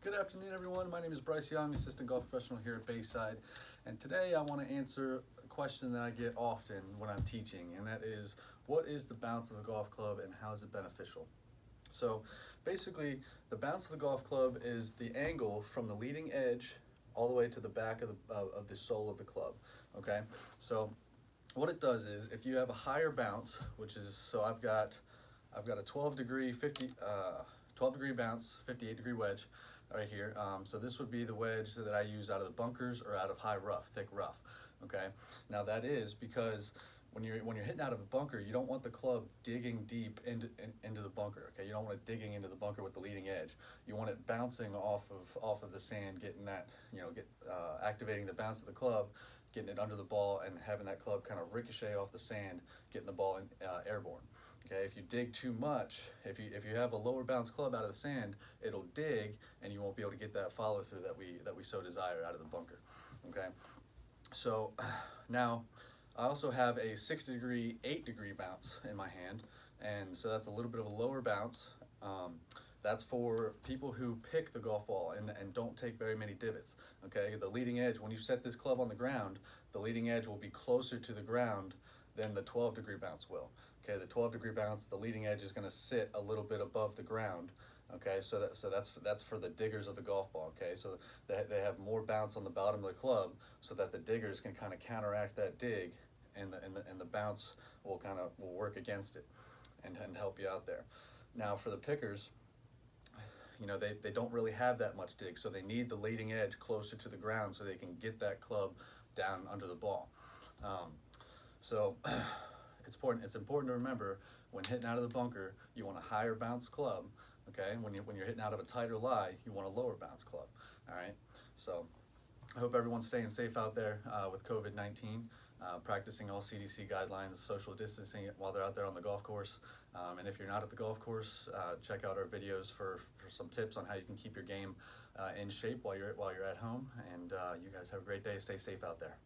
Good afternoon, everyone. My name is Bryce Young, assistant golf professional here at Bayside. And today I want to answer a question that I get often when I'm teaching, and that is, what is the bounce of the golf club and how is it beneficial? So basically, the bounce of the golf club is the angle from the leading edge all the way to the back of the sole of the club, okay? So what it does is, if you have a higher bounce, which is, so I've got a 12 degree bounce, 58 degree wedge right here. So this would be the wedge that I use out of the bunkers or out of high rough, thick rough. Okay. Now that is because when you're hitting out of a bunker, you don't want the club digging deep into the bunker. Okay. You don't want it digging into the bunker with the leading edge. You want it bouncing off of the sand, getting that, activating the bounce of the club, getting it under the ball, and having that club kind of ricochet off the sand, getting the ball airborne. Okay, if you dig too much, if you have a lower bounce club out of the sand, it'll dig, and you won't be able to get that follow through that we so desire out of the bunker. Okay, so now I also have a 60-degree, 8-degree bounce in my hand, and so that's a little bit of a lower bounce. That's for people who pick the golf ball and don't take very many divots. Okay, the leading edge, when you set this club on the ground, the leading edge will be closer to the ground than the 12-degree bounce will. Okay, the 12-degree bounce, the leading edge is going to sit a little bit above the ground. Okay, so that's for the diggers of the golf ball. Okay, so they have more bounce on the bottom of the club, so that the diggers can kind of counteract that dig, and the bounce will work against it, and help you out there. Now for the pickers, they don't really have that much dig, so they need the leading edge closer to the ground so they can get that club down under the ball. So it's important to remember, when hitting out of the bunker, you want a higher bounce club. Okay, when you're hitting out of a tighter lie, you want a lower bounce club. All right, so I hope everyone's staying safe out there with COVID-19, practicing all CDC guidelines, social distancing while they're out there on the golf course. And if you're not at the golf course, check out our videos for some tips on how you can keep your game in shape while you're at home. And you guys have a great day. Stay safe out there.